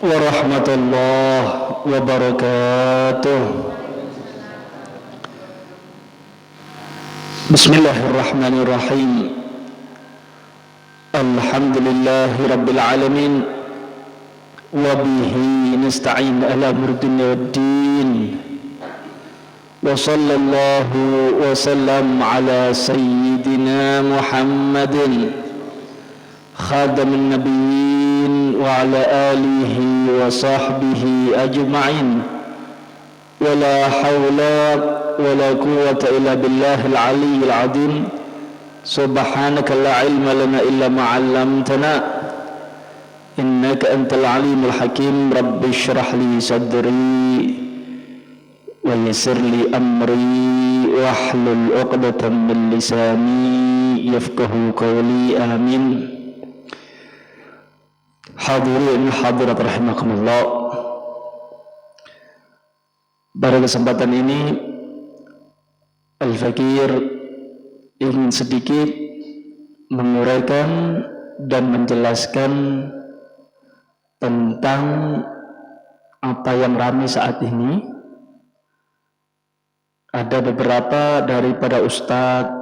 warahmatullahi wabarakatuh. Bismillahirrahmanirrahim. Alhamdulillahi rabbil alamin. Wa bihi nasta'in ala umuri dunya waddin. Wa sallallahu wa sallam ala sayyidina Muhammadin khatamin nabiyyin wa ala alihi wa sahbihi ajma'in. Wa la hawla wa la quwwata illa billahil aliyyil azim. Subhanaka la ilma lana illa ma 'allamtana innaka antal alimul hakim. Rabbi shrah li sadri wa yassir li amri wahlul 'uqdatam min lisani yafqahu qawli. Amin. Hadirin hadirat rahimakumullah. Pada kesempatan ini Al-Fakir ingin sedikit menguraikan dan menjelaskan tentang apa yang ramai saat ini. Ada beberapa daripada ustadz,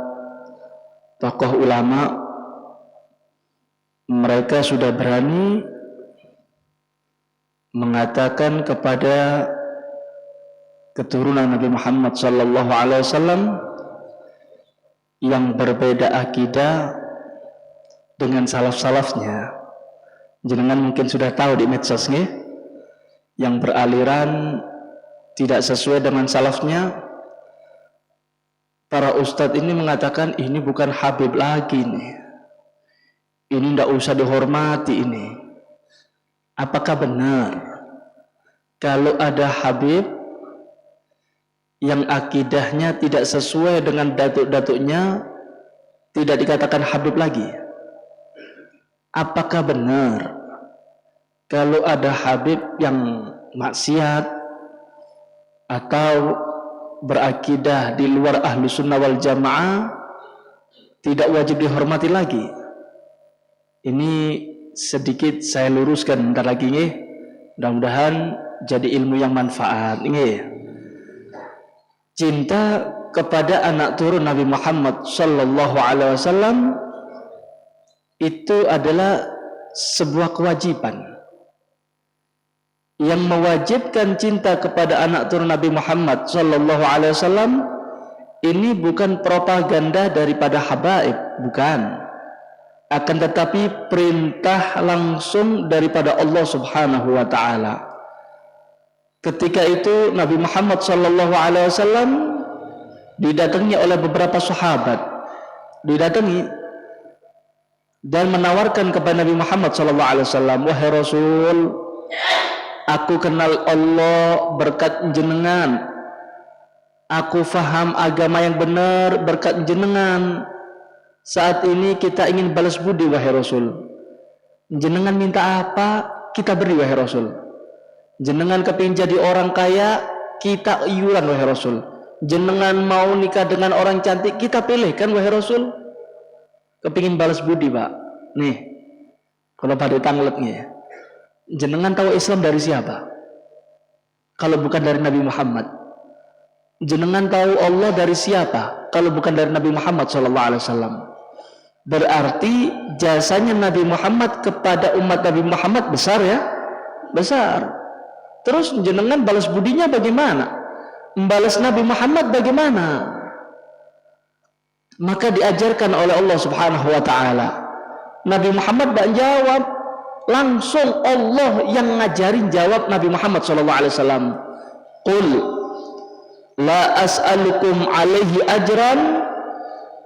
tokoh ulama, mereka sudah berani mengatakan kepada keturunan Nabi Muhammad sallallahu alaihi wasallam yang berbeda akidah dengan salaf-salafnya. Jenengan mungkin sudah tahu di medsos nih, yang beraliran tidak sesuai dengan salafnya. Para ustadz ini mengatakan ini bukan Habib lagi nih, ini tidak usah dihormati ini. Apakah benar kalau ada Habib yang akidahnya tidak sesuai dengan datuk-datuknya, tidak dikatakan Habib lagi? Apakah benar kalau ada Habib yang maksiat atau berakidah di luar ahlu sunnah wal jamaah, tidak wajib dihormati lagi? Ini sedikit saya luruskan bentar lagi nih, mudah-mudahan jadi ilmu yang manfaat nih. Cinta kepada anak turun Nabi Muhammad sallallahu alaihi wasallam itu adalah sebuah kewajiban. Yang mewajibkan cinta kepada anak turun Nabi Muhammad sallallahu alaihi wasallam ini bukan propaganda daripada habaib, bukan. Akan tetapi perintah langsung daripada Allah Subhanahu wa taala. Ketika itu Nabi Muhammad sallallahu alaihi wasallam didatangi oleh beberapa sahabat, didatangi dan menawarkan kepada Nabi Muhammad sallallahu alaihi wasallam, "Wahai Rasul, aku kenal Allah berkat jenengan. Aku faham agama yang benar berkat jenengan. Saat ini kita ingin balas budi wahai Rasul. Jenengan minta apa, kita beri wahai Rasul. Jenengan kepingin jadi orang kaya, kita iuran wahai Rasul. Jenengan mau nikah dengan orang cantik, kita pilihkan wahai Rasul." Kepingin balas budi, Pak. Nih, kalau pada tangletnya, jenengan tahu Islam dari siapa? Kalau bukan dari Nabi Muhammad. Jenengan tahu Allah dari siapa? Kalau bukan dari Nabi Muhammad SAW. Berarti jasanya Nabi Muhammad kepada umat Nabi Muhammad besar ya? Besar. Terus jenengan balas budinya bagaimana? Membalas Nabi Muhammad bagaimana? Maka diajarkan oleh Allah Subhanahu wa taala. Nabi Muhammad tak jawab, langsung Allah yang ngajarin jawab Nabi Muhammad sallallahu alaihi wasallam. Qul la as'alukum alaihi ajran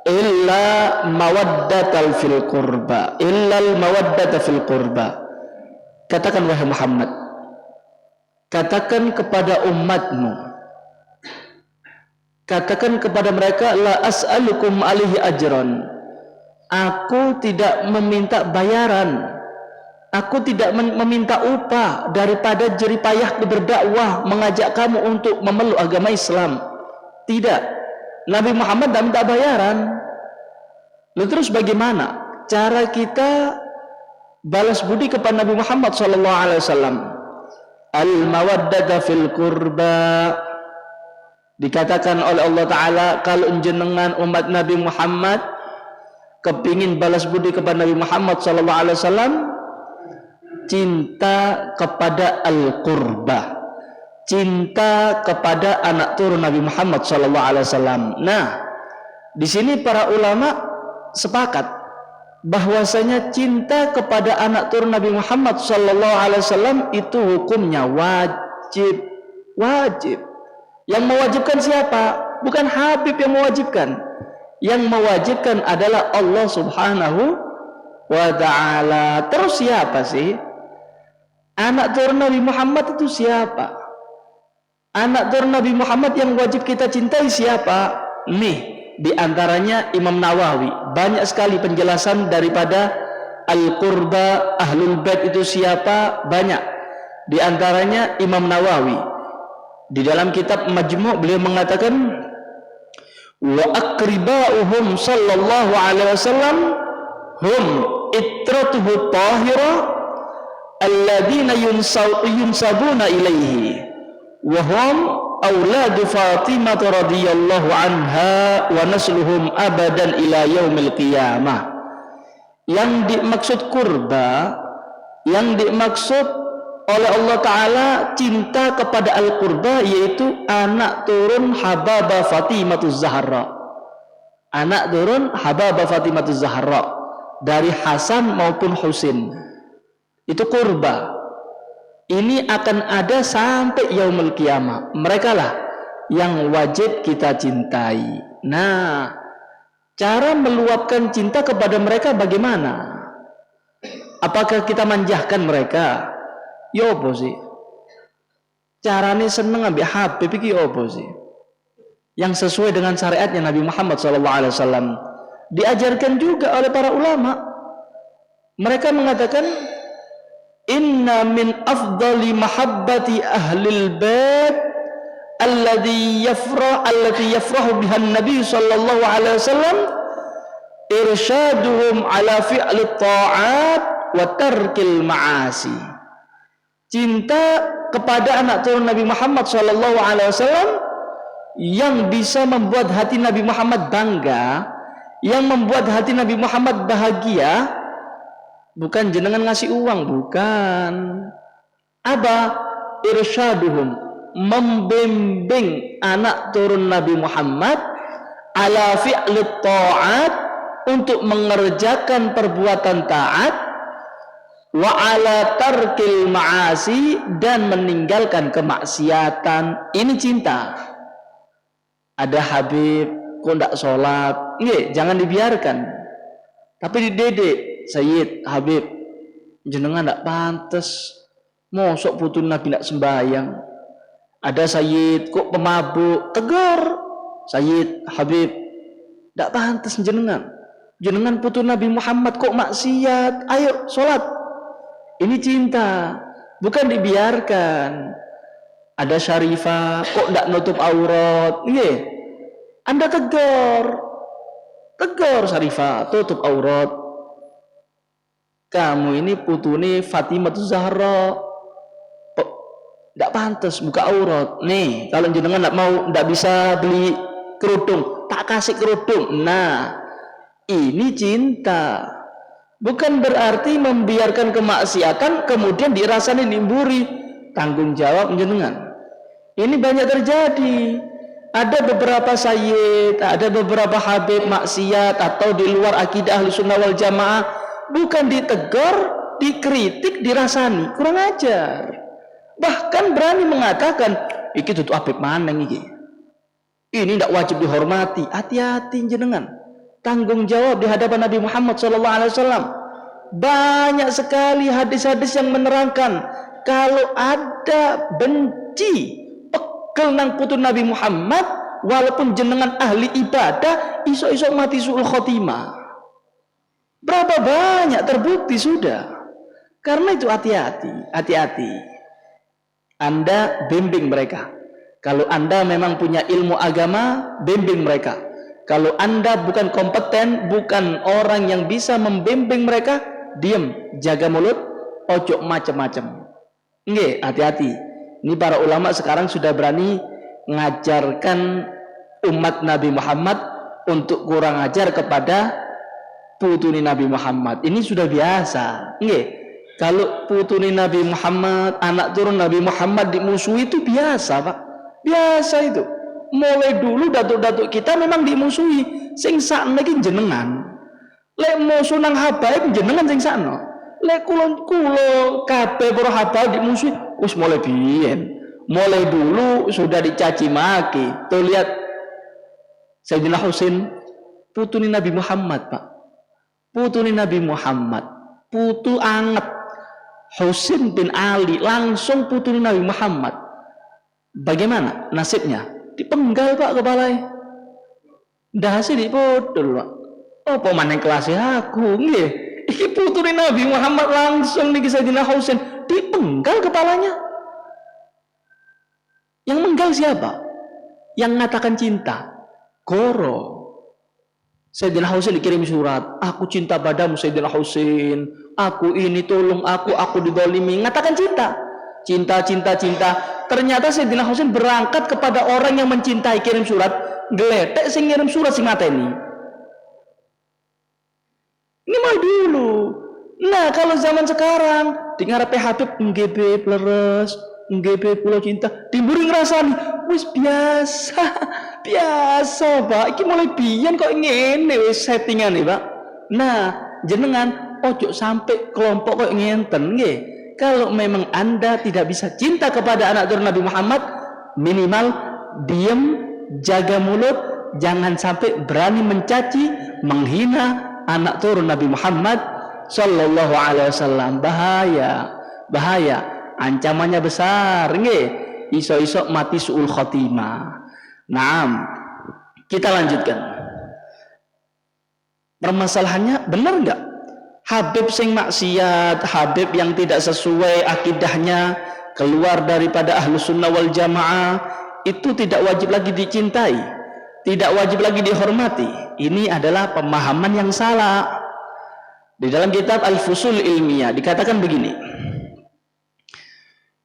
illa mawaddatal fil qurba, illal mawaddata fil qurba. Katakan wahai Muhammad, katakan kepada umatmu, katakan kepada mereka, la as'alukum alaihi ajran, aku tidak meminta bayaran, aku tidak meminta upah daripada jeripayah berdakwah mengajak kamu untuk memeluk agama Islam. Tidak. Nabi Muhammad tidak minta bayaran. Lalu terus bagaimana cara kita balas budi kepada Nabi Muhammad SAW? al-mawaddata fil qurba. Dikatakan oleh Allah Ta'ala, kalau jenengan umat Nabi Muhammad kepingin balas budi kepada Nabi Muhammad SAW, cinta kepada al-qurba, cinta kepada anak turun Nabi Muhammad SAW. Nah, di sini para ulama sepakat bahwasanya cinta kepada anak turun Nabi Muhammad SAW itu hukumnya wajib. Yang mewajibkan siapa? Bukan Habib yang mewajibkan. Yang mewajibkan adalah Allah Subhanahu wa Ta'ala. Terus siapa sih? Anak turun Nabi Muhammad itu siapa? Anak turun Nabi Muhammad yang wajib kita cintai siapa? Nih, di antaranya Imam Nawawi. Banyak sekali penjelasan daripada Al-Qurba, Ahlul Bait itu siapa? Banyak. Di antaranya Imam Nawawi. Di dalam kitab Majmu' beliau mengatakan, wa aqriba'uhum sallallahu alaihi wasallam hum itratuhu tahira alladhina yunsabuna ilaihi wa hum auladu Fatimah radhiyallahu anha wa nasluhum abadan ila yaumil qiyamah. Yang dimaksud kurba, yang dimaksud oleh Allah Ta'ala cinta kepada al-qurba, yaitu anak turun Hababah Fatimahuz Zahra. Anak turun Hababah Fatimahuz Zahra dari Hasan maupun Husin. Itu kurba. Ini akan ada sampai yaumul qiyamah. Mereka lah yang wajib kita cintai. Nah, cara meluapkan cinta kepada mereka bagaimana? Apakah kita manjahkan mereka? Ya apa sih? Caranya seneng ambil Habib iki apa sih? Yang sesuai dengan syariatnya Nabi Muhammad SAW. Diajarkan juga oleh para ulama. Mereka mengatakan, inna min afdali mahabbati ahlil bait allati yafrahu biha Nabi sallallahu alaihi wasallam irsyaduhum ala fi'li ta'at wa tarkil ma'asi. Cinta kepada anak turun Nabi Muhammad SAW yang bisa membuat hati Nabi Muhammad bangga, yang membuat hati Nabi Muhammad bahagia, bukan jenengan ngasih uang, bukan. Apa? Irsyaduhum, membimbing anak turun Nabi Muhammad ala fi'li ta'at, untuk mengerjakan perbuatan taat, wa ala tarkil ma'asi, dan meninggalkan kemaksiatan. Ini cinta. Ada Habib kok ndak sholat, jangan dibiarkan, tapi dididik. Sayyid Habib, jenengan ndak pantes, mosok putu Nabi ndak sembahyang. Ada Sayyid kok pemabuk, tegur. Sayyid Habib, ndak pantes jenengan putu Nabi Muhammad kok maksiat, ayo sholat. Ini cinta, bukan dibiarkan. Ada Syarifah kok ndak nutup aurat, Anda tegur Syarifah, tutup aurat. Kamu ini putune Fatimahuz Zahra, ndak pantas buka aurat. Nih, kalau jenengan ndak bisa beli kerudung, tak kasih kerudung. Nah, ini cinta. Bukan berarti membiarkan kemaksiatan kemudian dirasani nimburi. Tanggung jawab jenengan. Ini banyak terjadi. Ada beberapa sayyid, ada beberapa habib maksiat atau di luar akidah Ahlussunnah wal Jamaah, bukan ditegur, dikritik, dirasani, kurang ajar. Bahkan berani mengatakan, iki tutup habib maneng iki. Ini tidak wajib dihormati. Hati-hati jenengan. Tanggung jawab di hadapan Nabi Muhammad SAW. Banyak sekali hadis-hadis yang menerangkan kalau ada benci pegel nang putu Nabi Muhammad, walaupun jenengan ahli ibadah, iso-iso mati su'ul khotimah. Berapa banyak terbukti sudah. Karena itu hati-hati. Anda bimbing mereka. Kalau Anda memang punya ilmu agama, bimbing mereka. Kalau Anda bukan kompeten, bukan orang yang bisa membimbing mereka, diam, jaga mulut, ojo macam-macam. Nggih, hati-hati. Ini para ulama sekarang sudah berani ngajarkan umat Nabi Muhammad untuk kurang ajar kepada putuni Nabi Muhammad. Ini sudah biasa. Nggih. Kalau putuni Nabi Muhammad, anak turun Nabi Muhammad dimusuhi itu biasa, Pak. Biasa itu. Mulai dulu datuk-datuk kita memang dimusuhi. Sing sakno iki jenengan. Lek musuh nang habaib jenengan sing sakno. Lek kulo kabeh para habaib dimusuhi wis mulai biyen. Mulai dulu sudah dicaci maki. Tuh lihat Sayyidina Husain putuni Nabi Muhammad, Pak. Putuni Nabi Muhammad, putu anget Husain bin Ali, langsung putuni Nabi Muhammad. Bagaimana nasibnya? Dipenggal, Pak, kepalanya. Ndase dipodol, Pak. Apa maneh kelasnya aku nggih. Iki putune Nabi Muhammad langsung niki Sayyidina Husain dipenggal kepalanya. Yang menggal siapa? Yang mengatakan cinta. Goro. Sayyidina Husain dikirim surat, aku cinta padamu Sayyidina Husain. Aku ini tolong aku didolimi. Mengatakan cinta. Cinta. Ternyata Sayyidina Husain berangkat kepada orang yang mencintai, kirim surat, geletek sing ngirim surat sing mateni. Ini mah dulu. Nah, kalau zaman sekarang di ngarepe Habib NGB pleres, NGB pulau cinta, timburi ngrasani wis biasa, Pak. Iki mulai biyen kok ngene wis settingane, Pak. Nah, jenengan ojo sampai kelompok kok ngenten nggih. Kalau memang Anda tidak bisa cinta kepada anak turun Nabi Muhammad, minimal diam, jaga mulut, jangan sampai berani mencaci, menghina anak turun Nabi Muhammad sallallahu alaihi wasallam. Bahaya, ancamannya besar nggih, iso-iso mati suul khotimah. Naam, kita lanjutkan. Permasalahannya benar enggak? Habib sing maksiat, Habib yang tidak sesuai akidahnya, keluar daripada Ahlus Sunnah wal Jamaah, itu tidak wajib lagi dicintai, tidak wajib lagi dihormati. Ini adalah pemahaman yang salah. Di dalam kitab Al-Fusul Ilmiah dikatakan begini.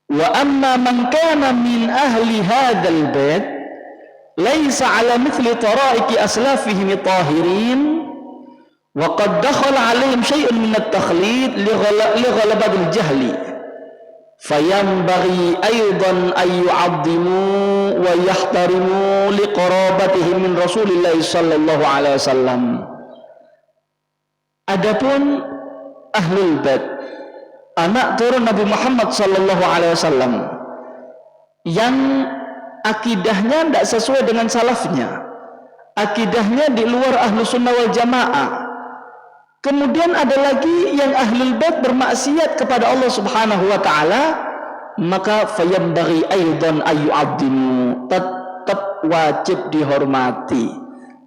Wa amma man kana min ahli hadzal bait laisa ala mithli taraiki aslafihim tahirin wa qad dakhala alaihim syai'un min at-takhlid li ghalabatil jahli fayambaghi aidan ay yu'azzimu wa yahtarimu liqarabatihim min Rasulillah sallallahu alaihi wasallam. Adapun ahlul bait, anak turun Nabi Muhammad sallallahu alaihi wasallam yang akidahnya tidak sesuai dengan salafnya, akidahnya di luar Ahlus Sunnah wal Jamaah. Kemudian ada lagi yang ahlul bait bermaksiat kepada Allah Subhanahu wa taala, maka fayambaghi aidan ayyu'addimu, tetap wajib dihormati,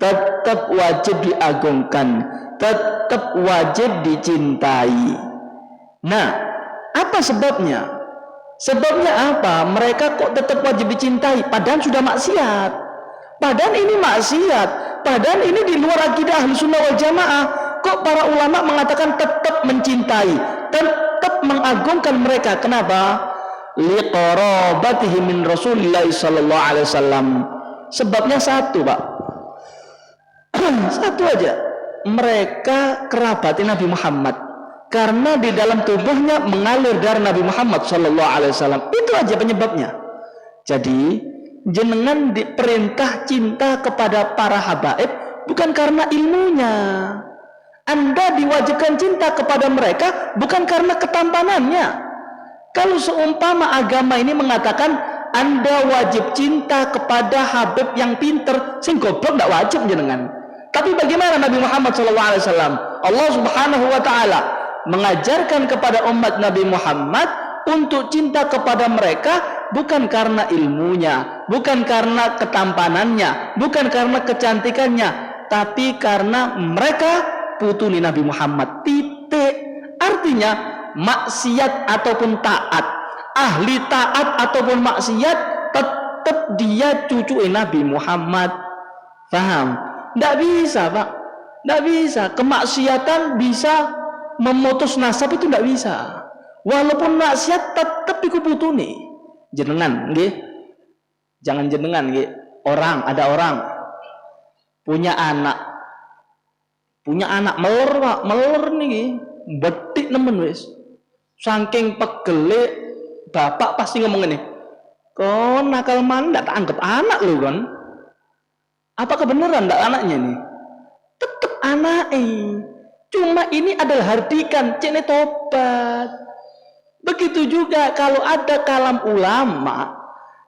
tetap wajib diagungkan, tetap wajib dicintai. Nah, apa sebabnya? Sebabnya apa? Mereka kok tetap wajib dicintai padahal sudah maksiat. Padahal ini maksiat, padahal ini di luar akidah Ahlus Sunnah wal Jamaah. Kok para ulama mengatakan tetap mencintai, tetap mengagungkan mereka? Kenapa? Liqarabatihim min Rasulillah sallallahu alaihi wasallam. Sebabnya satu, Pak. Satu aja. Mereka kerabati Nabi Muhammad karena di dalam tubuhnya mengalir darah Nabi Muhammad sallallahu alaihi wasallam. Itu aja penyebabnya. Jadi, jenengan diperintah cinta kepada para habaib bukan karena ilmunya. Anda diwajibkan cinta kepada mereka bukan karena ketampanannya. Kalau seumpama agama ini mengatakan Anda wajib cinta kepada habib yang pinter, sing goblok tidak wajib jenengan. Tapi bagaimana Nabi Muhammad SAW? Allah Subhanahu wa taala mengajarkan kepada umat Nabi Muhammad untuk cinta kepada mereka bukan karena ilmunya, bukan karena ketampanannya, bukan karena kecantikannya, tapi karena mereka putuni Nabi Muhammad. Titik. Artinya maksiat ataupun taat, ahli taat ataupun maksiat, tetap dia cucu Nabi Muhammad. Paham? Tidak bisa, Pak. Tidak bisa. Kemaksiatan bisa memutus nasab, itu tidak bisa. Walaupun maksiat tetep iku putune. Jenengan nggih. Jangan jenengan nggih. Ada orang punya anak melor Pak, melor niki. Betik nemen wis. Saking pegele bapak pasti ngomong ini. Kon nakal man ndak tak anggap anak lu kan. Apakah beneran ndak anaknya nih? Tetep anaknya. Cuma ini adalah hardikan, cene tobat. Begitu juga kalau ada kalam ulama,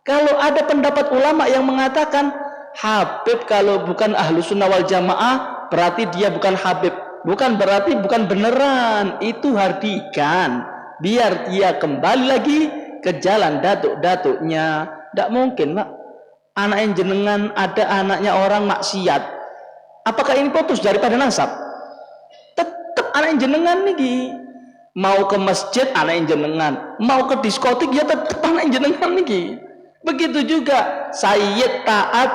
kalau ada pendapat ulama yang mengatakan Habib kalau bukan ahlu sunnah wal jamaah berarti dia bukan Habib, bukan berarti bukan beneran, itu hardikan biar dia kembali lagi ke jalan datuk-datuknya. Tidak mungkin Pak, anak yang jenengan ada anaknya orang maksiat, apakah ini putus daripada nasab? Tetap anak yang jenengan nih. Mau ke masjid anak yang jenengan, mau ke diskotik ya tetap anak yang jenengan nih. Begitu juga sayyid taat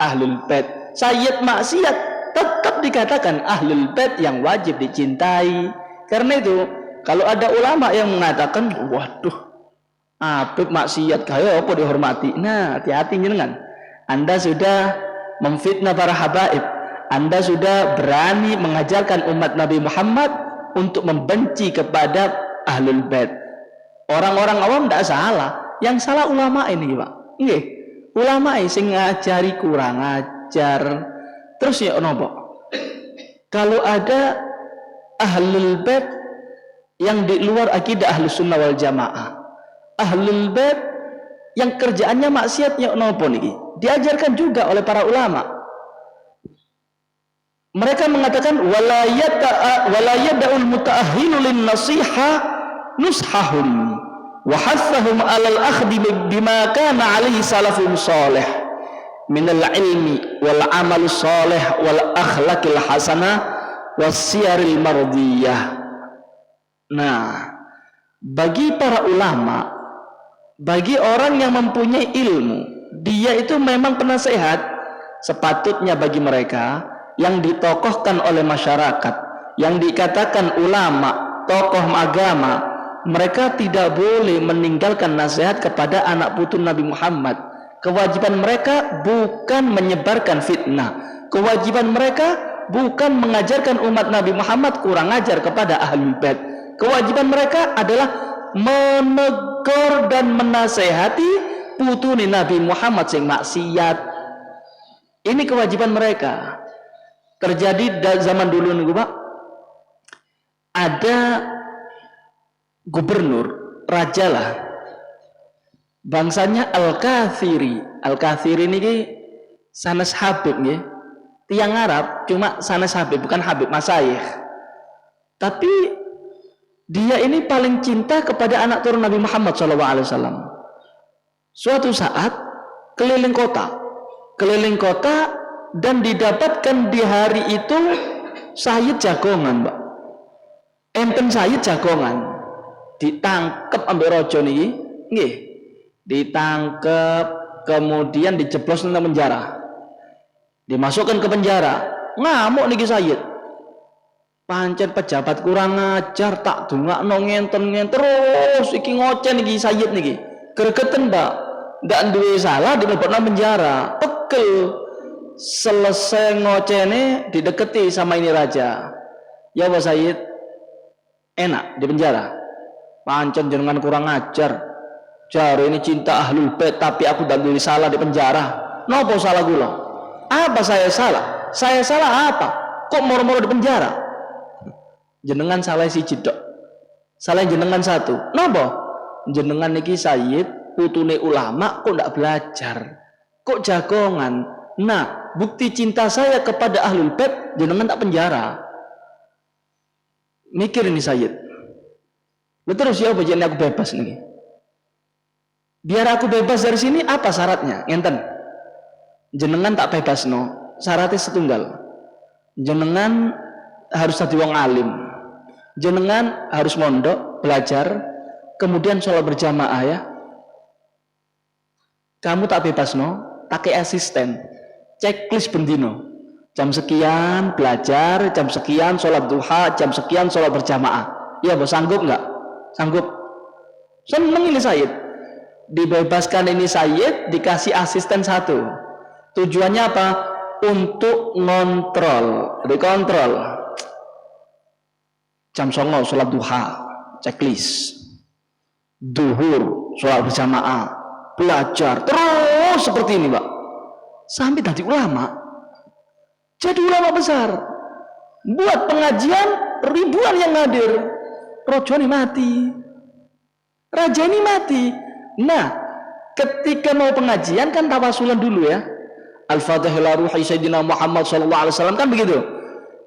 ahlul bait, sayyid maksiat tetap dikatakan ahlul bait yang wajib dicintai. Karena itu kalau ada ulama yang mengatakan waduh Habib maksiat kaya apa dihormati, nah hati-hati jenengan, Anda sudah memfitnah para habaib, Anda sudah berani mengajarkan umat Nabi Muhammad untuk membenci kepada ahlul bait. Orang-orang awam tidak salah, yang salah ulama ini Pak. Nggih, ulama sing ngajari kurang ajar. Terus ya nopo? Kalau ada ahlul bait yang di luar akidah ahlus sunnah wal jamaah, ahlul bait yang kerjaannya maksiat ya nopo niki? Diajarkan juga oleh para ulama. Mereka mengatakan wala yada'ul muta'ahhilu lin nasiha nushahum wa hathahum 'alal akhdhi bima kana 'alaihi salafun salih minal ilmi wal 'amal salih wal akhlaqil hasanah was siyaril mardiyah. Nah, bagi para ulama, bagi orang yang mempunyai ilmu, dia itu memang penasehat. Sepatutnya bagi mereka yang ditokohkan oleh masyarakat, yang dikatakan ulama, tokoh agama, mereka tidak boleh meninggalkan nasihat kepada anak putu Nabi Muhammad. Kewajiban mereka bukan menyebarkan fitnah, kewajiban mereka bukan mengajarkan umat Nabi Muhammad kurang ajar kepada ahlul bait. Kewajiban mereka adalah menegur dan menasehati putune Nabi Muhammad sing maksiat. Ini kewajiban mereka. Terjadi zaman dulu nih Pak, ada gubernur, raja lah, bangsanya Al-Kathiri. Al-Kathiri ini sanes Habib nih, tiang Arab, cuma sanes Habib, bukan Habib Masyayikh. Tapi dia ini paling cinta kepada anak turun Nabi Muhammad SAW. Suatu saat keliling kota dan didapatkan di hari itu sayyid jagongan Mbak, enten sayyid jagongan ditangkep ambil rojo niki nggih, ditangkep kemudian dijeblos ke penjara, dimasukkan ke penjara, ngamuk niki sayyid, pancen pejabat kurang ajar tak dongakno ngenten terus iki ngoceh niki sayyid niki gregeten Mbak, ndak duwe salah dilebokno penjara, pegel. Selesai ngocene dideketi sama ini raja. Ya Pak Sayyid, enak di penjara. Pancen jenengan kurang ajar. Jare ini cinta ahlul bait tapi aku dak duwe salah di penjara. Napa salah kula? Apa saya salah? Saya salah apa? Kok moro-moro di penjara? Jenengan salah siji tok. Salah jenengan satu. Napa? Jenengan niki Sayyid putune ulama kok ndak belajar. Kok jagongan? Nah, bukti cinta saya kepada ahlul bait jenengan tak penjara. Mikir ini Sayyid. Terus ya apa jeneng aku bebas nih? Biar aku bebas dari sini apa syaratnya? Ngenten. Jenengan tak bebas no. Syaratnya setunggal. Jenengan harus jadi wong alim. Jenengan harus mondok, belajar, kemudian sholat berjamaah ya. Kamu tak bebas no, pakai asisten. Checklist bendino, jam sekian belajar, jam sekian sholat duha, jam sekian sholat berjamaah. Iya bos, sanggup nggak? Sanggup. Seneng ini Sayyid. Dibebaskan ini Sayyid, dikasih asisten satu. Tujuannya apa? Untuk ngontrol, dikontrol. Jam 09.00 sholat duha, checklist. Duhur, sholat berjamaah, belajar terus seperti ini, Pak. Sampai tadi ulama. Jadi ulama besar. Buat pengajian ribuan yang hadir. Rojo ini mati. Raja ini mati. Nah, ketika mau pengajian kan tawasulan dulu ya. Al-Fatihah ruhi Sayyidina Muhammad SAW kan begitu.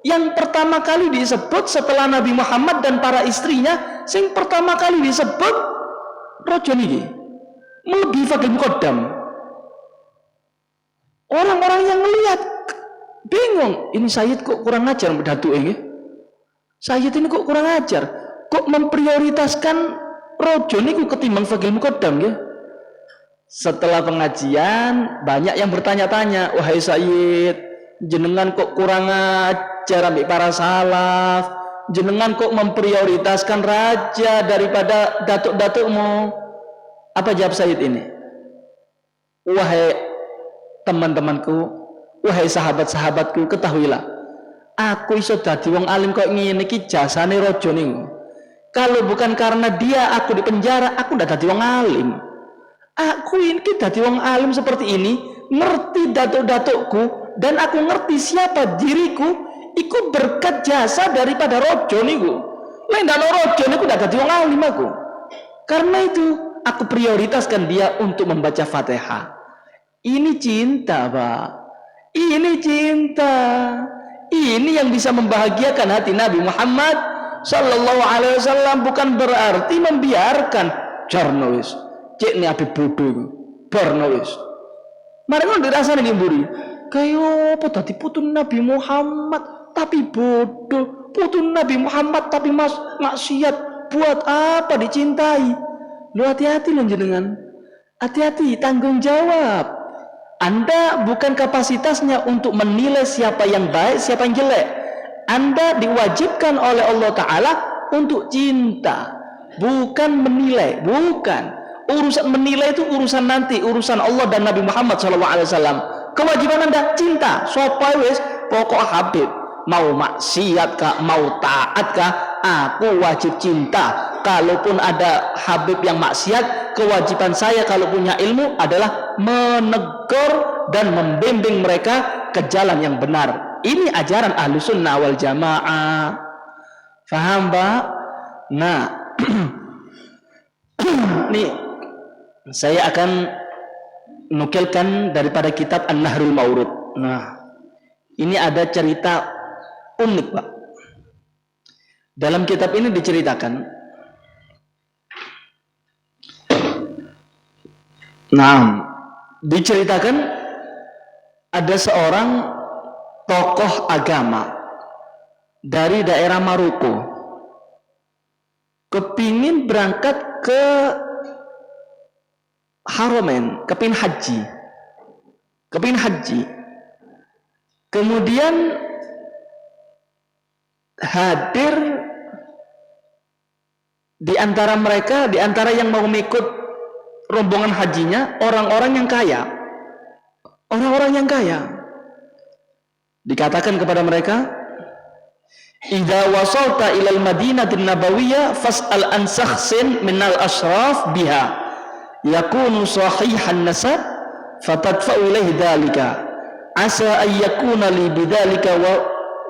Yang pertama kali disebut setelah Nabi Muhammad dan para istrinya, sing pertama kali disebut rojo niki melebihi fadil muqaddam. Orang-orang yang melihat bingung, ini Sayyid kok kurang ajar datu ini. Sayyid ini kok kurang ajar, kok memprioritaskan rojo niku ketimbang fadil muqaddam ya. Setelah pengajian banyak yang bertanya-tanya, wahai Sayyid, jenengan kok kurang ajar ambil para salaf, jenengan kok memprioritaskan raja daripada datuk-datukmu. Apa jawab Sayyid ini? Wahai teman-temanku, wahai sahabat-sahabatku, ketahuilah, aku iso dadi wong alim kok ngene iki jasane raja niku. Kalau bukan karena dia aku dipenjara, aku ndak dadi wong alim. Aku ini dadi wong alim seperti ini, ngerti datuk-datukku, dan aku ngerti siapa diriku, iku berkat jasa daripada rojo niku. Lain dan rojo niku ndak dadi wong alim aku. Karena itu aku prioritaskan dia untuk membaca Fatihah. Ini cinta, Pak. Ini cinta. Ini yang bisa membahagiakan hati Nabi Muhammad sallallahu alaihi wasallam, bukan berarti membiarkan jarnois. Cek nih api bodoh barnois. Mari ngono dirasani ngimburi. Kayo apa tadi putun Nabi Muhammad tapi bodoh, putun Nabi Muhammad tapi maksiat, buat apa dicintai? Lu hati-hati loh jenengan. Hati-hati, tanggung jawab. Anda bukan kapasitasnya untuk menilai siapa yang baik, siapa yang jelek. Anda diwajibkan oleh Allah Ta'ala untuk cinta, bukan menilai, bukan. Urusan menilai itu urusan nanti, urusan Allah dan Nabi Muhammad SAW. Kewajiban Anda cinta. Sopo wis pokok Habib. Mau maksiat kah, mau taat kah, aku wajib cinta. Kalaupun ada Habib yang maksiat, kewajiban saya kalau punya ilmu adalah menegur dan membimbing mereka ke jalan yang benar. Ini ajaran Ahlussunnah wal Jamaah. Faham, Pak? Nah, nih saya akan nukilkan daripada kitab An-Nahrul Mawrud. Nah, ini ada cerita unik, Pak. Dalam kitab ini diceritakan, diceritakan ada seorang tokoh agama dari daerah Maroko kepingin berangkat ke Haramain, kepingin haji. Kemudian hadir di antara mereka, di antara yang mau mengikut rombongan hajinya, orang-orang yang kaya. Orang-orang yang kaya. Dikatakan kepada mereka, "Idza wasalta ilal Madinatin Nabawiyah fas'al an shakhsin minal ashraf biha. Yakunu sahihan nasab fatadfa'u ilaihi dzalika. Asa ay yakuna li bidzalika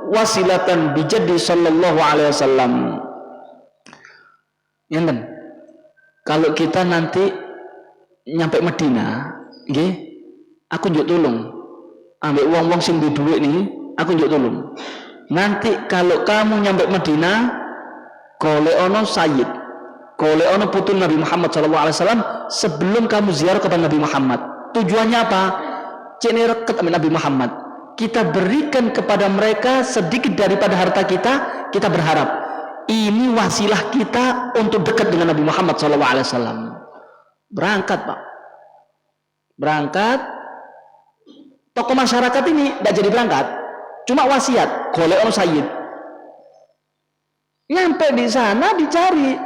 wasilatan bi jaddi sallallahu alaihi wasallam." Ngenten. Kalau kita nanti nyampe Madinah, nggih, aku njuk tulung. Ambek wong-wong sing duwe dhuwit niki, aku njuk tulung. Nanti kalau kamu nyampe Madinah, golek ono Sayyid, golek ono putu Nabi Muhammad SAW sebelum kamu ziarah kepada Nabi Muhammad. Tujuannya apa? Cek reket sama Nabi Muhammad. Kita berikan kepada mereka sedikit daripada harta kita. Kita berharap ini wasilah kita untuk dekat dengan Nabi Muhammad SAW. Berangkat, Pak. Berangkat. Tokoh masyarakat ini tidak jadi berangkat. Cuma wasiat, golek ono Sayyid. Nyampe di sana dicari.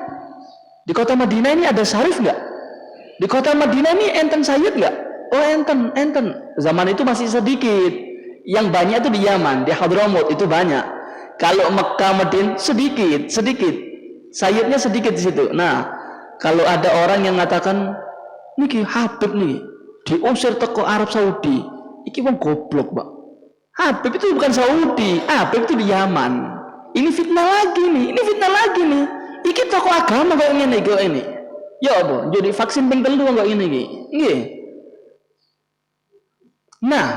Di kota Madinah ini ada syarif nggak? Di kota Madinah ini enten sayyid nggak? Oh enten. Zaman itu masih sedikit. Yang banyak itu di Yaman, di Hadramut itu banyak. Kalau Mekah, Madinah sedikit. Sayyidnya sedikit di situ. Nah, kalau ada orang yang mengatakan, niki Habib nih diusir teko Arab Saudi, iki wong goblok, Pak. Habib itu bukan Saudi, Habib itu di Yaman. Ini fitnah lagi nih. Iki toko agama kok ini. Ya apa? Jadi vaksin ping 3 kok ini iki. Nggih. Nah,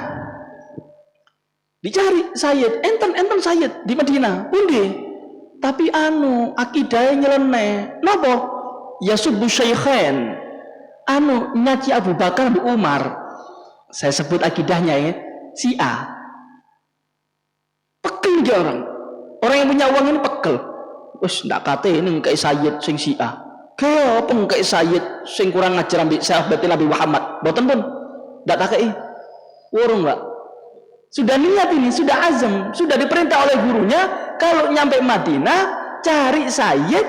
dicari sayyid, enten sayyid di Madinah. Pundi? Tapi akidahnya nyeleneh. Napa? Ya subbu syaikhain. Nyaci Abu Bakar di Umar. Saya sebut akidahnya ya, Syiah. Pekel dia orang. Orang yang punya uang ini pekel. Wes ndak kate ini kayak sayyid sing Syiah. Kaya apa kayak sayyid sing kurang ngajar ambek sahabat Nabi Muhammad. Boten pun. Ndak takei. Urung enggak. Sudah niat ini, sudah azam, sudah diperintah oleh gurunya kalau nyampe Madinah cari sayyid,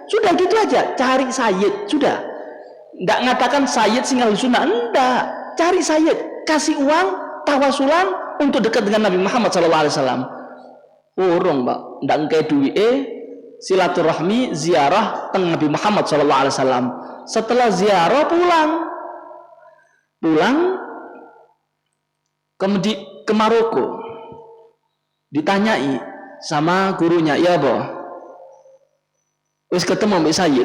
sudah gitu aja, cari sayyid, sudah. Enggak ngatakan sayyid sing ahli sunnah, enggak. Cari sayyid, kasih uang tawasulan untuk dekat dengan Nabi Muhammad SAW. Urung, Pak. Enggak ngkai duit silaturahmi ziarah teng Nabi Muhammad SAW. Setelah ziarah pulang ke Maroko, ditanyai sama gurunya, ya boh, wis ketemu mbak Sayyid,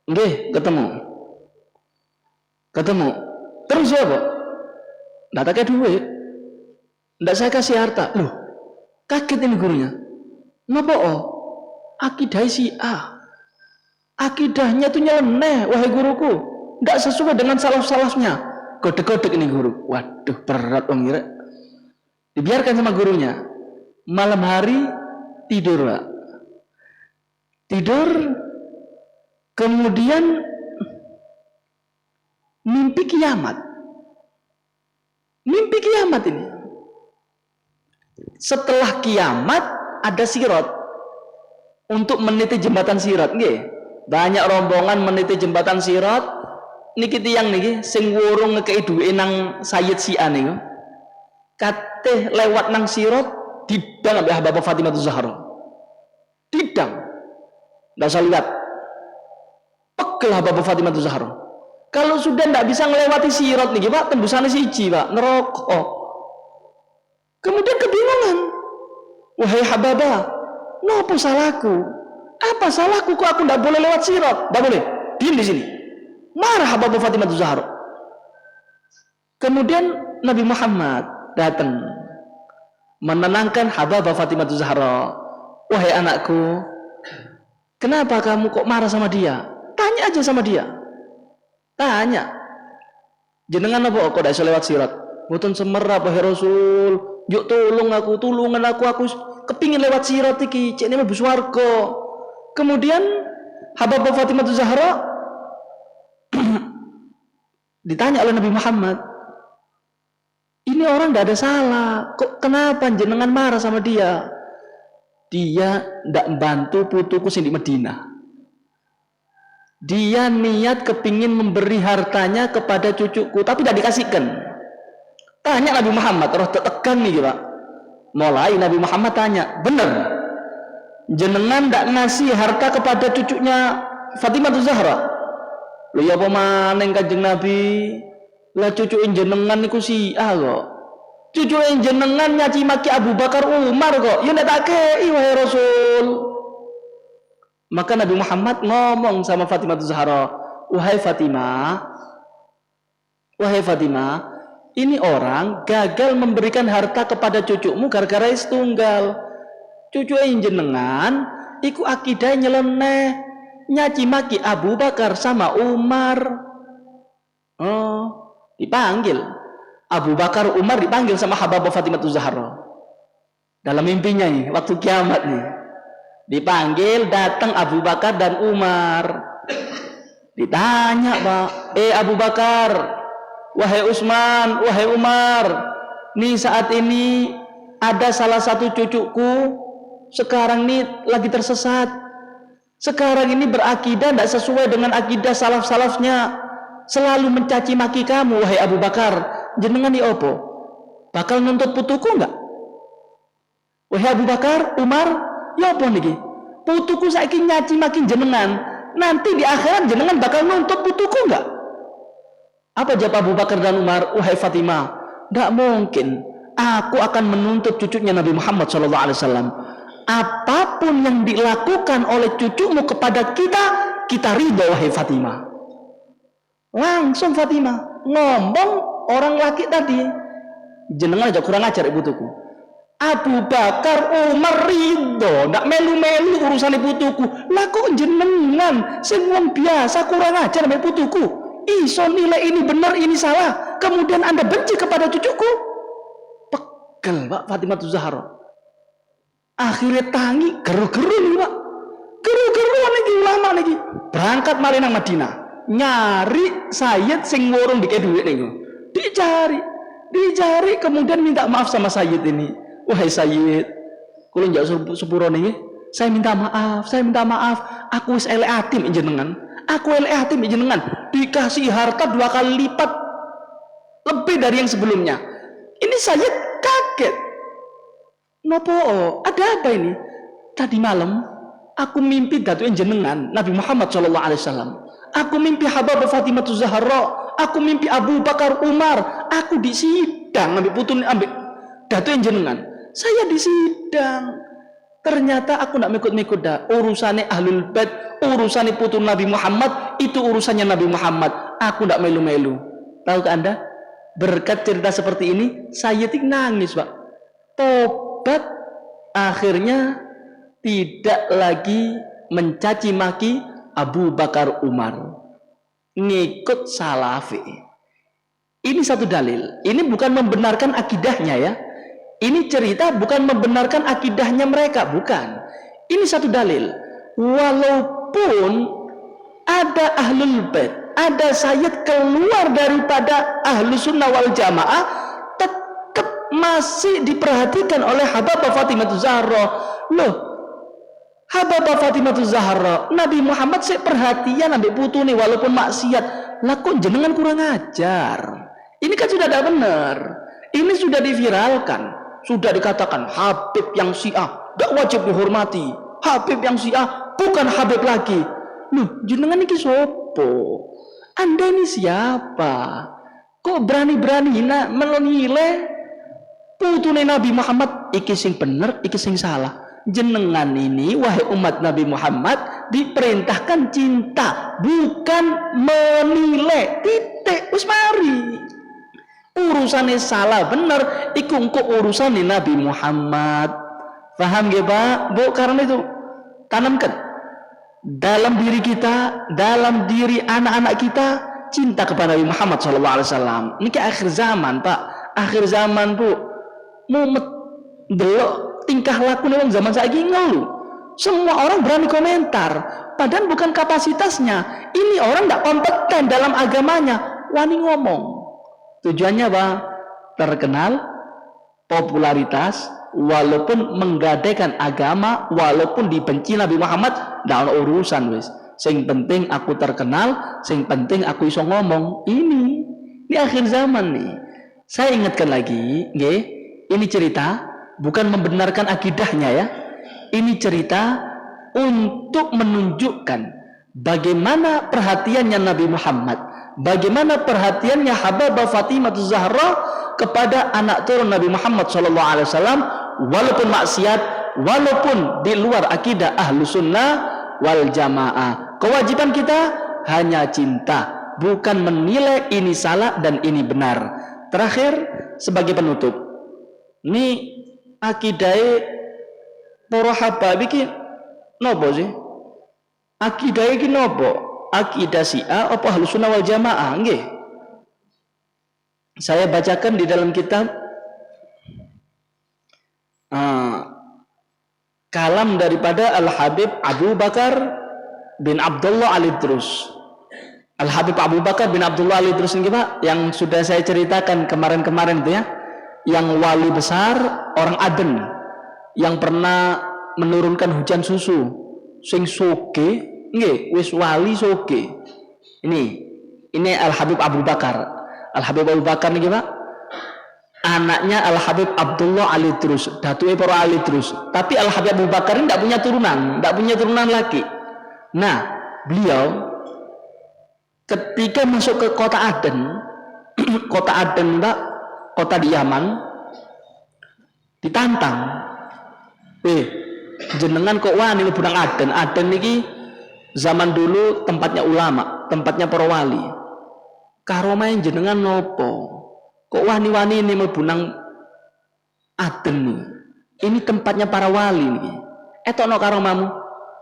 nggih ketemu, terus ya boh, nggak pakai duit, nggak saya kasih harta, loh, kaget ini gurunya, ngapa akidah Syiah, akidahnya tuh nyeleneh, wahai guruku, nggak sesuai dengan salaf-salafnya. Kode-kode ini guru, waduh berat om kira. Dibiarkan sama gurunya. Malam hari tidur, Pak. Tidur, kemudian mimpi kiamat. Mimpi kiamat ini. Setelah kiamat ada sirat untuk meniti jembatan sirat, nggih. Banyak rombongan meniti jembatan sirat. Niki tiyang niki sing wurung ngekei duwe nang Sayyid Syiah niku. Kateh lewat nang sirat didang ambek Habibah Fatimah Zahra. Didang. Ndak usah lihat. Pegel Habibah Fatimah Zahra. Kalau sudah ndak bisa melewati sirat niki, Pak, tembusane siji, Pak, neraka. Kemudian kebingungan. Wahai Habibah, napa salahku? Apa salahku kok aku ndak boleh lewat sirat? Ndak boleh. Diam di sini. Marah Habibah Fatimah Zahra. Kemudian Nabi Muhammad datang menenangkan Habibah Fatimah Zahra. Wahai anakku, kenapa kamu kok marah sama dia? Tanya aja sama dia. Tanya. Jenengan apa kok tidak bisa lewat sirat? Mboten semerap wahai Rasul. Yuk tulungan aku kepingin lewat sirat iki, cek ini mlebu swarga. Kemudian Habibah Fatimah Zahra ditanya oleh Nabi Muhammad, ini orang tidak ada salah, kok kenapa jenengan marah sama dia? Dia tidak membantu putuku sing di Madinah. Dia niat kepingin memberi hartanya kepada cucuku, tapi tidak dikasihkan. Tanya Nabi Muhammad, roh tekan nih Pak. Mulai Nabi Muhammad tanya, benar, jenengan tidak ngasih harta kepada cucunya Fatimah Zahra? Lho ya apa maneh Kanjeng Nabi? Lah cucuke jenengan niku Syiah kok. Cucuke jenengan nyaci maki Abu Bakar Umar kok. Ya nek tak kei wahai Rasul. Maka Nabi Muhammad ngomong sama Fatimah Zahra, "Wahai Fatimah, ini orang gagal memberikan harta kepada cucumu gara-gara setunggal. Cucuke jenengan iku akidah nyeleneh. Nyaci maki Abu Bakar sama Umar." Dipanggil Abu Bakar, Umar dipanggil sama Habibah Fatimah Zahra dalam mimpinya nih, waktu kiamat nih. Dipanggil, datang Abu Bakar dan Umar. Ditanya, Pak, Abu Bakar, wahai Utsman, wahai Umar, nih saat ini ada salah satu cucuku sekarang nih lagi tersesat. Sekarang ini berakidah tidak sesuai dengan akidah salaf-salafnya, selalu mencaci maki kamu, wahai Abu Bakar. Jenengan di opo? Bakal nuntut putuku enggak? Wahai Abu Bakar, Umar, ya apa niki? Putuku saiki nyaci maki jenengan. Nanti di akhirat jenengan bakal nuntut putuku enggak? Apa jawab Abu Bakar dan Umar? Wahai Fatimah, enggak mungkin. Aku akan menuntut cucunya Nabi Muhammad SAW. Apapun yang dilakukan oleh cucumu kepada kita, kita ridho wahai Fatimah. Langsung Fatimah ngomong orang laki tadi, jenengan aja kurang ajar ibutuku. Abu Bakar, Umar ridho, ndak melu-melu urusan ibutuku. Lah kok jenengan sing wong biasa kurang ajar mbek putuku. Iso nilai ini benar ini salah, kemudian Anda benci kepada cucuku. Pegel Pak Fatimah Zahra. Akhirnya tangi geru-geru nih Pak, geru-geru niki ulama niki berangkat malih nang Madinah nyari Sayyid sing ngurung dikek duit niku, dicari kemudian minta maaf sama Sayyid ini. Wahai Sayyid, kula njak sepuro niki, saya minta maaf, aku wis elek atim jenengan, dikasih harta 2 kali lipat lebih dari yang sebelumnya. Ini Sayyid kaget. Nopo, ada apa ini? Tadi malam aku mimpi datuin jenengan Nabi Muhammad SAW. Aku mimpi Habibah Fatimah Zahra. Aku mimpi Abu Bakar Umar. Aku di sidang ambil putun ambil datuin jenengan. Saya di sidang. Ternyata aku nak mikut-mikut dah. Urusannya Ahlul Bait, urusannya putun Nabi Muhammad, itu urusannya Nabi Muhammad. Aku nak melu-melu. Tahu ke Anda? Berkat cerita seperti ini, saya nangis Pak. Tobat, akhirnya tidak lagi mencaci maki Abu Bakar Umar, ngikut salafi. Ini satu dalil. Ini bukan membenarkan akidahnya ya. Ini cerita bukan membenarkan akidahnya mereka, bukan. Ini satu dalil. Walaupun ada Ahlul Bait, ada Sayyid keluar daripada Ahlu Sunnah wal Jamaah, masih diperhatikan oleh Habibah Fatimah Zahra. Loh, Habibah Fatimah Zahra, Nabi Muhammad sih perhatian ambek putune walaupun maksiat. Lah kok jenengan kurang ajar? Ini kan sudah tidak benar. Ini sudah diviralkan, sudah dikatakan Habib yang Syiah tidak wajib dihormati. Habib yang Syiah bukan Habib lagi. Loh, jenengan ini sopo? Anda ini siapa? Kok berani-berani menilai putune Nabi Muhammad iki sing bener, iki sing salah? Jenengan ini wahai umat Nabi Muhammad diperintahkan cinta, bukan menilai. Titik, wis mari. Urusannya salah bener iku engko urusannya Nabi Muhammad. Paham nggih Pak? Bu, karena itu tanamkan dalam diri kita, dalam diri anak-anak kita cinta kepada Nabi Muhammad SAW. Ini ke akhir zaman Pak, akhir zaman Bu. Mumet delok tingkah laku nih zaman saiki ngeluh. Semua orang berani komentar, padahal bukan kapasitasnya. Ini orang tidak kompeten dalam agamanya, wani ngomong. Tujuannya apa? Terkenal, popularitas, walaupun menggadaikan agama, walaupun dibenci Nabi Muhammad, tidak ada urusan wis. Sing penting aku terkenal, sing penting aku iso ngomong. Ini akhir zaman nih. Saya ingatkan lagi, nggih. Ini cerita bukan membenarkan akidahnya ya. Ini cerita untuk menunjukkan bagaimana perhatiannya Nabi Muhammad, bagaimana perhatiannya Habibah Fatimah Zahra kepada anak turun Nabi Muhammad SAW, walaupun maksiat, walaupun di luar akidah Ahlu Sunnah wal Jamaah. Kewajiban kita hanya cinta, bukan menilai ini salah dan ini benar. Terakhir sebagai penutup, ini akidai para habab iki nopo sih? Akidai iki nopo? Akidah Syiah apa Ahlus Sunnah wal Jamaah? Nggih. Saya bacakan di dalam kitab kalam daripada Al-Habib Abu Bakar bin Abdullah Al-Idrus. Al-Habib Abu Bakar bin Abdullah Al-Idrus ini Pak, yang sudah saya ceritakan kemarin-kemarin itu ya, yang wali besar orang Aden, yang pernah menurunkan hujan susu sing soge nggih wis wali soge. Ini Al Habib Abu Bakar. Al Habib Abu Bakar niki Pak, anaknya Al Habib Abdullah Ali Drus, datuke para Ali Drus. Tapi Al Habib Abu Bakar ini tidak punya turunan laki. Nah, beliau ketika masuk ke kota Aden, kota Aden Pak, kota di Yaman, ditantang. Jenengan kok wani mlebu nang Aden? Aden niki zaman dulu tempatnya ulama, tempatnya para wali. Karomahe jenengan nopo? Kok wani-wani ini mlebu nang Aden nih? Ini tempatnya para wali nih. Etokno karomamu,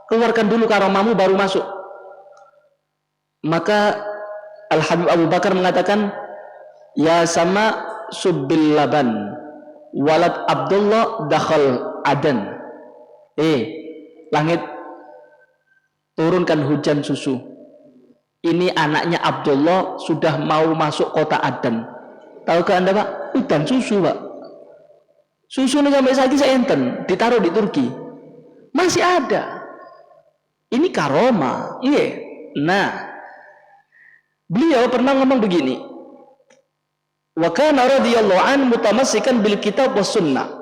keluarkan dulu karomamu baru masuk. Maka Al Habib Abu Bakar mengatakan, ya sama subbil laban, walad Abdullah dakhal Aden. Langit, turunkan hujan susu. Ini anaknya Abdullah sudah mau masuk kota Aden. Tahukah Anda Pak? Hujan susu Pak. Susu ini sampai saat ini saya enten, ditaruh di Turki. Masih ada. Ini karoma. Iya. Nah, beliau pernah ngomong begini. Wa kana radhiyallahu an mutamassikan bil kitab was sunnah.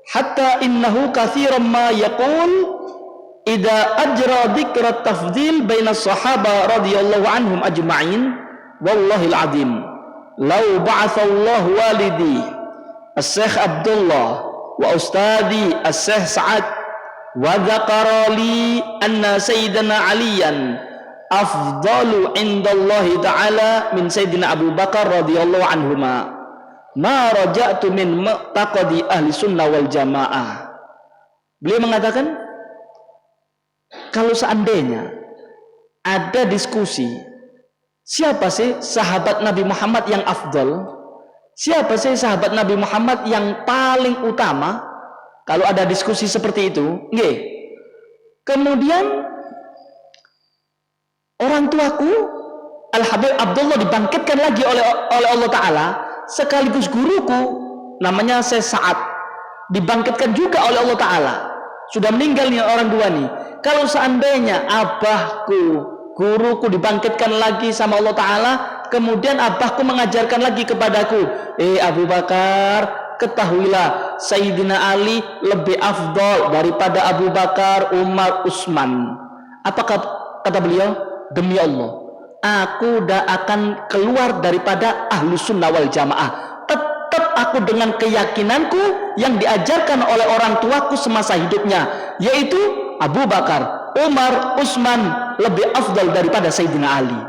Hatta innahu katsiran ma yaqul idza ajra dzikra tafdhil baina sahaba radhiyallahu anhum ajma'in wallahi al-azim law ba'atha Allah walidi as-Syekh Abdullah wa ustadi as-Syekh Sa'ad wa dzakara li anna sayyidina Aliyan afdalu indallahi ta'ala min sayyidina Abu Bakar radhiyallahu anhuma ma raja'tu min mu'taqadi ahli sunnah wal jamaah. Beliau mengatakan, kalau seandainya ada diskusi siapa sih sahabat Nabi Muhammad yang afdal, siapa sih sahabat Nabi Muhammad yang paling utama, kalau ada diskusi seperti itu, nggih. Kemudian orang tuaku Al Habib Abdullah dibangkitkan lagi oleh Allah Ta'ala, sekaligus guruku namanya Syekh Sa'ad dibangkitkan juga oleh Allah Ta'ala. Sudah meninggal nih orang dua nih. Kalau seandainya abahku, guruku dibangkitkan lagi sama Allah Ta'ala, kemudian abahku mengajarkan lagi kepadaku, Abu Bakar, ketahuilah Sayyidina Ali lebih afdal daripada Abu Bakar, Umar, Utsman. Apa kata beliau? Demi Allah, aku tidak akan keluar daripada ahlu sunnah wal jamaah. Tetap aku dengan keyakinanku yang diajarkan oleh orang tuaku semasa hidupnya, yaitu Abu Bakar, Umar, Utsman lebih afdal daripada Sayyidina Ali.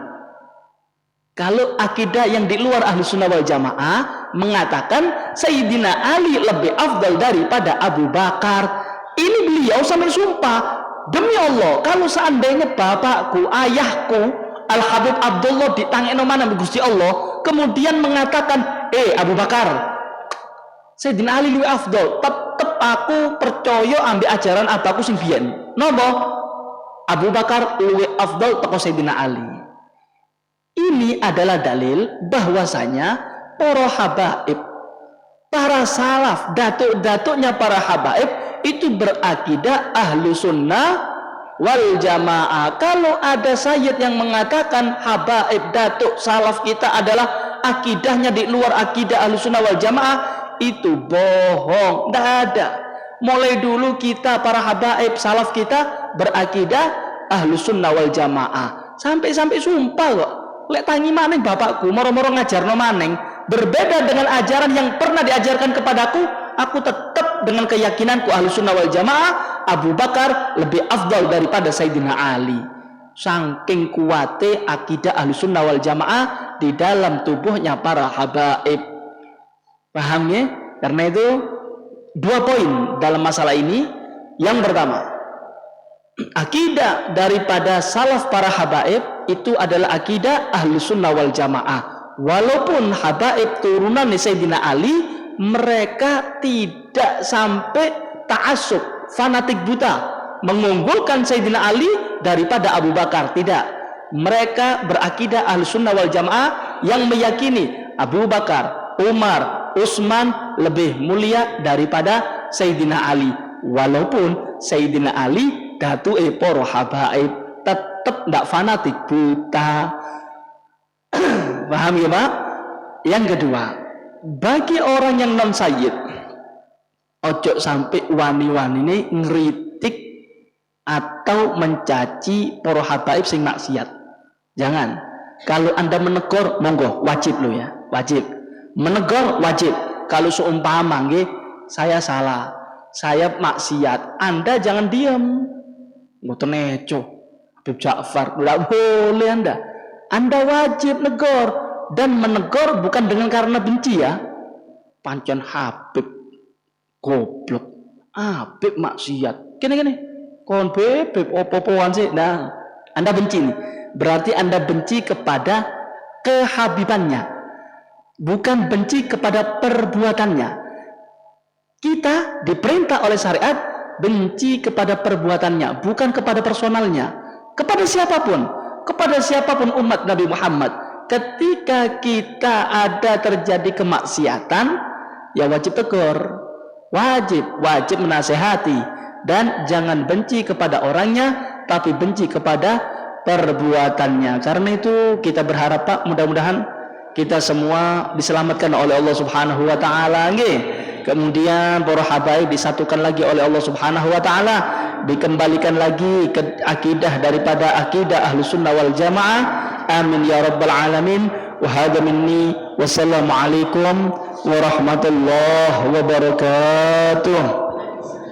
Kalau akidah yang di luar ahlu sunnah wal jamaah mengatakan Sayyidina Ali lebih afdal daripada Abu Bakar, ini beliau sampai sumpah, demi Allah, kalau seandainya bapakku, ayahku Al Habib Abdullah ditangekno mana Gusti Allah, kemudian mengatakan, Abu Bakar, Sayyidina Ali luwih afdal, tetep aku percaya ambil ajaran abahku sing biyen. Napa? Abu Bakar luwih afdal teko Sayyidina Ali. Ini adalah dalil bahwasanya para habaib, para salaf, datuk-datuknya para habaib itu berakidah ahlu sunnah wal jamaah. Kalau ada sayyid yang mengatakan habaib, datuk, salaf kita adalah akidahnya di luar akidah ahlu sunnah wal jamaah, itu bohong, tidak ada. Mulai dulu kita para habaib, salaf kita berakidah ahlu sunnah wal jamaah. Sampai sumpah kok, lek tangi maneng bapakku moro-moro ngajarno maneng berbeda dengan ajaran yang pernah diajarkan kepadaku, aku tetap dengan keyakinanku ahlu sunnah wal jamaah, Abu Bakar lebih afdal daripada Sayyidina Ali. Saking kuate akidah ahlu sunnah wal jamaah di dalam tubuhnya para habaib. Paham ya? Karena itu 2 poin dalam masalah ini. Yang pertama, akidah daripada salaf para habaib itu adalah akidah ahlu sunnah wal jamaah. Walaupun habaib turunan Sayyidina Ali, mereka tidak sampai ta'assub, fanatik buta, mengunggulkan Sayyidina Ali daripada Abu Bakar. Tidak. Mereka berakidah ahlu sunnah wal jamaah yang meyakini Abu Bakar, Umar, Utsman lebih mulia daripada Sayyidina Ali. Walaupun Sayyidina Ali datu para habaib tetap ndak fanatik buta. Paham ya Pak? Yang kedua, bagi orang yang non sayyid, ojo sampai wani-wani ini ngeritik atau mencaci para habaib sing maksiat. Jangan. Kalau Anda menegur, monggo, wajib lo ya, wajib. Menegur wajib. Kalau seumpama nggih, saya salah, saya maksiat, Anda jangan diam. Mboten neco. Habib Ja'far, enggak boleh Anda. Anda wajib negor, dan menegur bukan dengan karena benci ya. Pancen Habib goblok, Habib maksiat. Gini. Kon bebek opo-opoan sih. Nah, Anda benci nih. Berarti Anda benci kepada kehabibannya, bukan benci kepada perbuatannya. Kita diperintah oleh syariat benci kepada perbuatannya, bukan kepada personalnya. Kepada siapapun umat Nabi Muhammad. Ketika kita ada terjadi kemaksiatan, ya wajib tegur, wajib menasehati, dan jangan benci kepada orangnya, tapi benci kepada perbuatannya. Karena itu kita berharap Pak, mudah-mudahan kita semua diselamatkan oleh Allah Subhanahu wa taala nggih. Kemudian para habaib disatukan lagi oleh Allah Subhanahu wa taala, dikembalikan lagi ke akidah daripada akidah Ahlus Sunnah wal Jamaah. Amin ya rabbal alamin. Wa hadza minni wassalamu alaikum warahmatullahi wabarakatuh.